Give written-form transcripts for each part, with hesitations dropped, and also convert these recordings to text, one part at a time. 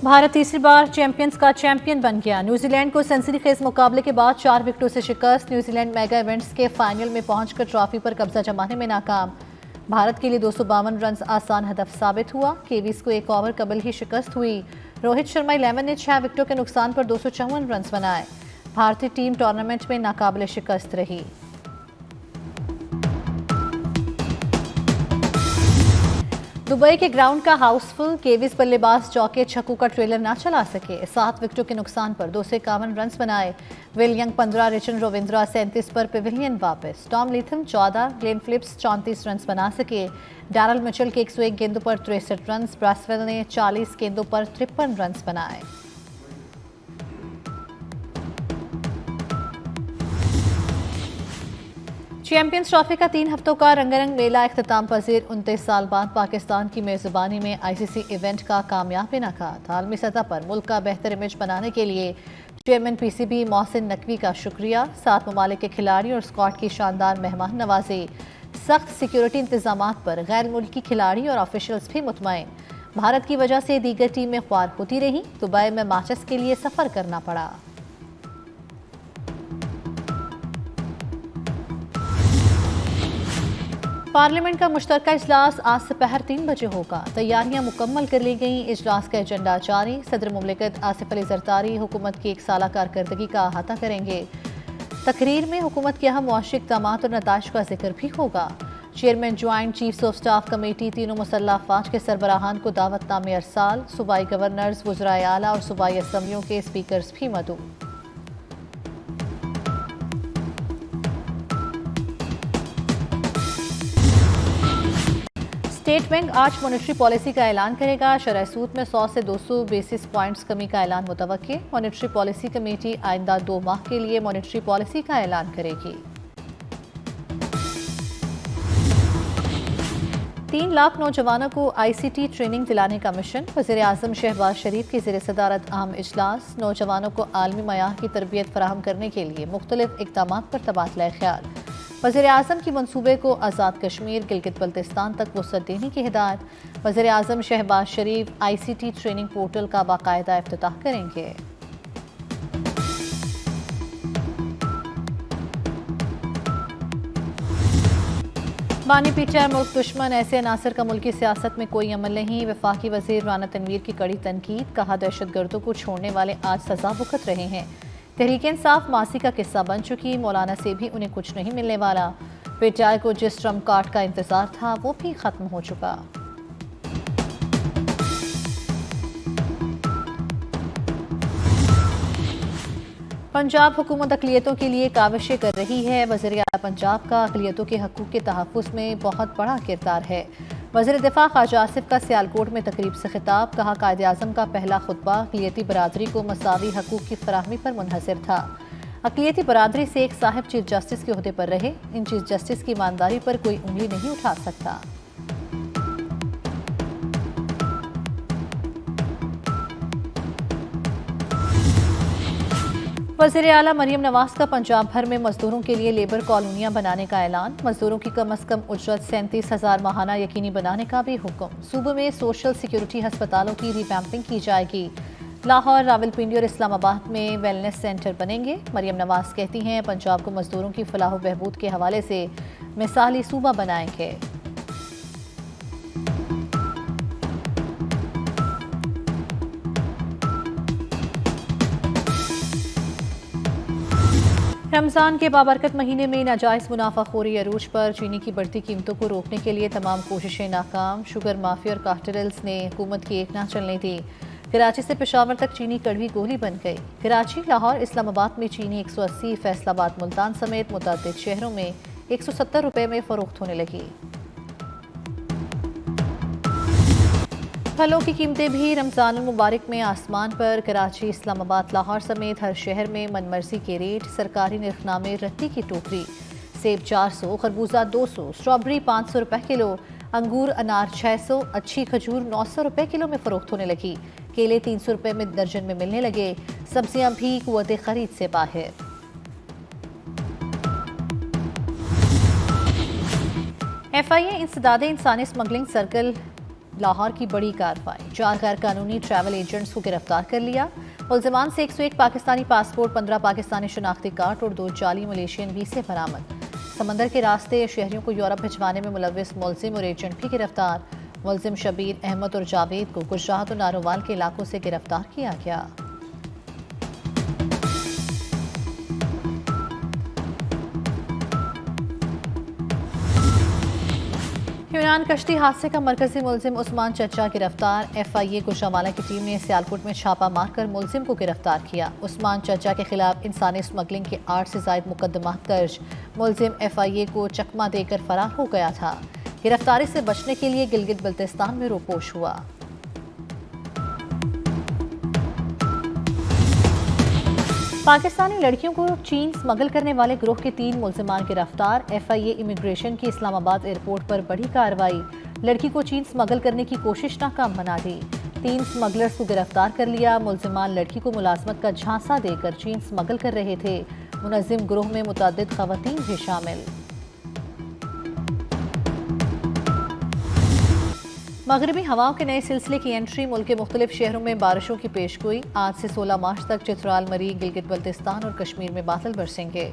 भारत तीसरी बार चैंपियंस का चैंपियन बन गया। न्यूजीलैंड को सनसनीखेज मुकाबले के बाद 4 विकेटों से शिकस्त। न्यूजीलैंड मेगा इवेंट्स के फाइनल में पहुंचकर ट्रॉफी पर कब्जा जमाने में नाकाम। भारत के लिए 252 रन आसान हदफ साबित हुआ। केवीज को एक ओवर कबल ही शिकस्त हुई। रोहित शर्मा 11 ने 6 विकेटों के नुकसान पर 254 रन बनाए। भारतीय टीम टूर्नामेंट में नाकाबिले शिकस्त रही। दुबई के ग्राउंड का हाउसफुल। केवीज बल्लेबाज चौके छक्कों का ट्रेलर ना चला सके। 7 विकेटों के नुकसान पर 251 रन बनाए। विल यंग 15, रिचन रविंद्रा 37 पर पेविलियन वापस। टॉम लीथम 14, ग्लेन फिलिप्स 34 रन बना सके। डैरल मिचेल के 101 गेंदों पर 63 रन। ब्रासवेल ने 40 गेंदों पर 53 रन बनाए। चैंपियंस ट्रॉफी का 3 हफ्तों का रंगारंग मेला इख्तिताम पजीर। 29 साल बाद पाकिस्तान की मेजबानी में आईसीसी इवेंट का कामयाब इनेकाद। आलमी सतह पर मुल्क का बेहतर इमेज बनाने के लिए चेयरमैन पीसीबी मोहसिन नकवी का शुक्रिया। 7 ममालिक के खिलाड़ियों और स्क्वाड की शानदार मेहमान नवाजी। सख्त सिक्योरिटी इंतजाम पर गैर मुल्की खिलाड़ी और ऑफिशियल्स भी मुतमईन। भारत की वजह से दीगर टीमें ख्वार होती रही। दुबई में मैचेस के लिए सफर करना पड़ा। पार्लियामेंट का मुश्तरका इजलास आज दोपहर 3 बजे होगा। तैयारियां मुकम्मल कर ली गईं। इजलास का एजेंडा जारी। सदर मुमलिकत आसिफ अली जरदारी हुकूमत की 1 साला कारकर्दगी का अहाता करेंगे। तकरीर में हुकूमत के अहम मुआशी इक़दामात और नताइज का जिक्र भी होगा। Chairman joint chiefs of staff committee तीनों मुसल्लह अफवाज के सरबराहान को दावतनामे अरसाल। सूबाई गवर्नर्स, वज़राए आला और सूबाई असम्बलियों के स्पीकर्स भी मदऊ। स्टेट बैंक आज मॉनेटरी पॉलिसी का ऐलान करेगा। शरह सूद में 100 से 200 बेसिस पॉइंट्स कमी का ऐलान मुतवक्के। मॉनेटरी पॉलिसी कमेटी आइंदा 2 माह के लिए मॉनेटरी पॉलिसी का ऐलान करेगी। 3 लाख नौजवानों को आईसीटी ट्रेनिंग दिलाने का मिशन। वज़ीर आज़म शहबाज शरीफ की ज़ेर सदारत अहम इजलास। नौजवानों को आलमी मयार की तरबियत फराहम करने के लिए मुख्तलिफ इक़दामात पर तबादला ख्याल। वज़ीर आज़म की मनसूबे को आज़ाद कश्मीर गिलगित बल्तिस्तान तक वसअत देने की हिदायत। वज़ीर आज़म शहबाज शरीफ आईसीटी ट्रेनिंग पोर्टल का बाकायदा इफ्तिताह करेंगे। बानी पीटीआर मुल्क दुश्मन। ऐसे अनासर का मुल्की सियासत में कोई अमल नहीं। वफाकी वज़ीर राना तनवीर की कड़ी तनकीद। कहा दहशतगर्दों को छोड़ने वाले आज सजा भुगत रहे हैं। तहरीक इंसाफ मासी का किस्सा बन चुकी। मौलाना से भी उन्हें कुछ नहीं मिलने वाला। पीटीआई को जिस ट्रम्प कार्ड का इंतजार था वो भी खत्म हो चुका। पंजाब हुकूमत अक़लियतों के लिए काविशें कर रही है। वज़ीर आला पंजाब का अक़लियतों के हकूक़ के तहफ़्फ़ुज़ में बहुत बड़ा किरदार है। वज़ीर दिफ़ा ख्वाजा आसिफ का सियालकोट में तकरीब से खिताब। कहा कायदे आज़म का पहला खुतबा अक़लियती बरादरी को मसावी हकूक़ की फराहमी पर मुनहसर था। अक़लियती बरादरी से एक साहिब चीफ जस्टिस के ओहदे पर रहे। इन चीफ जस्टिस की ईमानदारी पर कोई उंगली नहीं उठा सकता। वज़ीर आला मरियम नवाज का पंजाब भर में मजदूरों के लिए लेबर कॉलोनियां बनाने का ऐलान। मजदूरों की कम अज़ कम उजरत 37,000 माहाना यकीनी बनाने का भी हुक्म। सूबे में सोशल सिक्योरिटी हस्पतालों की रिवैम्पिंग की जाएगी। लाहौर, रावलपिंडी और इस्लामाबाद में वेलनेस सेंटर बनेंगे। मरियम नवाज कहती हैं पंजाब को मजदूरों की फलाह व बहबूद के हवाले से मिसाली सूबा बनाएंगे। रमज़ान के बाबरकत महीने में नाजायज़ मुनाफाखोरी अरूज पर। चीनी की बढ़ती कीमतों को रोकने के लिए तमाम कोशिशें नाकाम। शुगर माफिया और कार्टेल्स ने हुकूमत की एक ना चलने दी। कराची से पेशावर तक चीनी कड़वी गोली बन गई। कराची, लाहौर, इस्लामाबाद में चीनी 180, फैसलाबाद, मुल्तान समेत मुतअद्दिद शहरों में 170 रुपये में फरोख्त होने लगी। फलों की कीमतें भी रमज़ान मुबारक में आसमान पर। कराची, इस्लामाबाद, लाहौर समेत हर शहर में मनमर्जी के रेट। सरकारी निर्खनामे रत्ती की टोकरी। सेब 400, खरबूजा 200, स्ट्रॉबेरी 500 रुपये किलो, अंगूर अनार 600, अच्छी खजूर 900 रुपये किलो में फरोख्त होने लगी। केले 300 रुपये में दर्जन में मिलने लगे। सब्जियां भी कुव्वत खरीद से बाहर। FIA इंसदादे इंसानी स्मगलिंग सर्कल लाहौर की बड़ी कार्रवाई, 4 गैर कानूनी ट्रैवल एजेंट्स को गिरफ्तार कर लिया। मुल्जिमान से 101 पाकिस्तानी पासपोर्ट, 15 पाकिस्तानी शनाख्ती कार्ड और 2 जाली मलेशियन वीसे बरामद। समंदर के रास्ते शहरियों को यूरोप भिजवाने में मुलविस मुलजिम और एजेंट भी गिरफ्तार। मुलजिम शबीर अहमद और जावेद को गुजरात और नारोवाल के इलाकों से गिरफ्तार किया गया। यूनान कश्ती हादसे का मरकजी मुलजिम उस्मान चचा गिरफ्तार। FIA गुजरांवाला की टीम ने सियालकोट में छापा मारकर मुलजिम को गिरफ्तार किया। उस्मान चचा के खिलाफ इंसानी स्मगलिंग के 8 से ज्यादा मुकदमा दर्ज। मुलजिम FIA को चकमा देकर फरार हो गया था। गिरफ्तारी से बचने के लिए गिलगित बल्तिस्तान में रोपोश हुआ। पाकिस्तानी लड़कियों को चीन स्मगल करने वाले गिरोह के 3 मुल्जिमान गिरफ्तार। FIA इमिग्रेशन की इस्लामाबाद एयरपोर्ट पर बड़ी कार्रवाई, लड़की को चीन स्मगल करने की कोशिश नाकाम बना दी। 3 स्मगलर्स को गिरफ्तार कर लिया। मुल्जिमान लड़की को मुलाजमत का झांसा देकर चीन स्मगल कर रहे थे। मुनज़्ज़िम गिरोह में मुतअद्दिद ख़वातीन भी शामिल। मगरबी हवाओं के नए सिलसिले की एंट्री, मुल्क के मुख्तलिफ शहरों में बारिशों की पेशगोई। आज से 16 मार्च तक चित्राल, मरी, गिलगित बल्तिस्तान और कश्मीर में बादल बरसेंगे।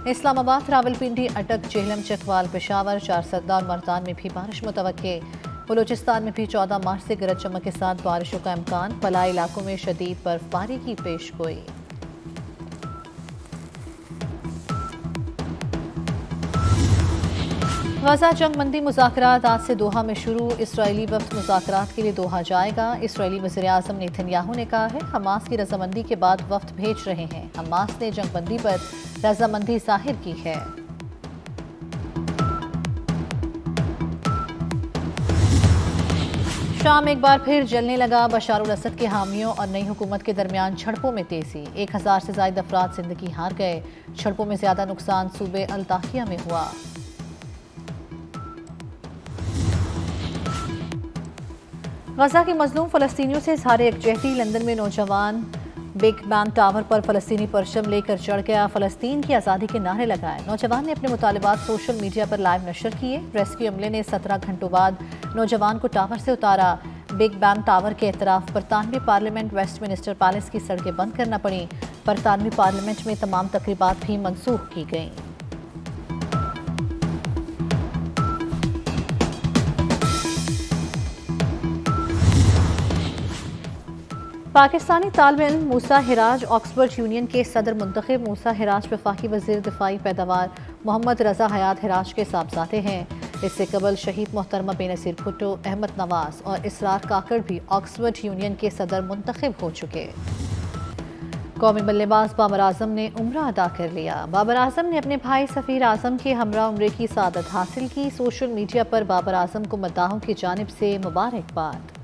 इस्लामाबाद, रावलपिंडी, अटक, जेहलम, चकवाल, पेशावर, चारसद्दा और मर्दान में भी बारिश मुतवक्के। बलूचिस्तान में भी 14 मार्च से गरज चमक के साथ बारिशों का इम्कान। फलाई इलाकों में शदीद बर्फबारी की पेशगोई। गजा जंग बंदी मुज़ाकरात आज से दोहा में शुरू। इसराइली वफ्द मुज़ाकरात के लिए दोहा जाएगा। इसराइली वज़ीर-ए-आज़म नेतन्याहू ने कहा है हमास की रजामंदी के बाद वफ्द भेज रहे हैं। हमास ने जंग बंदी पर रजामंदी जाहिर की है। शाम एक बार फिर जलने लगा। बशार अल असद के हामियों और नई हुकूमत के दरमियान झड़पों में तेजी। 1000 से ज्यादा अफराद जिंदगी हार गए। झड़पों में ज्यादा नुकसान सूबे अल-ताकिया में हुआ। गजा के मजलूम फलस्तीनियों से इज़हार यकजहती। लंदन में नौजवान बिग बैन टावर पर फलस्तीनी परचम लेकर चढ़ गया। फलस्तीन की आज़ादी के नारे लगाए। नौजवान ने अपने मुतालिबात सोशल मीडिया पर लाइव नशर किए। रेस्क्यू अमले ने 17 घंटों बाद नौजवान को टावर से उतारा। बिग बैन टावर के एतराफ बरतानवी पार्लियामेंट वेस्टमिनिस्टर पैलेस की सड़कें बंद करना पड़ी। बरतानवी पार्लियामेंट में तमाम तकरीबात भी मनसूख की गईं। पाकिस्तानी तालिब इल्म मूसा हिराज ऑक्सफोर्ड यूनियन के सदर मुंतखब। मूसा हिराज वफाकी वज़ीर दिफाई पैदावार मोहम्मद रजा हयात हिराज के साहबजादे हैं। इससे कबल शहीद मोहतरमा बेनज़ीर भुट्टो, अहमद नवाज और इसरार काकड़ भी ऑक्सफोर्ड यूनियन के सदर मुंतखब हो चुके। कौमी बल्लेबाज बाबर आजम ने उम्रा अदा कर लिया। बाबर आजम ने अपने भाई सफ़ीर आजम के हमरा उम्रे की सादत हासिल की। सोशल मीडिया पर बाबर आजम को मद्दाहों की जानिब से मुबारकबाद।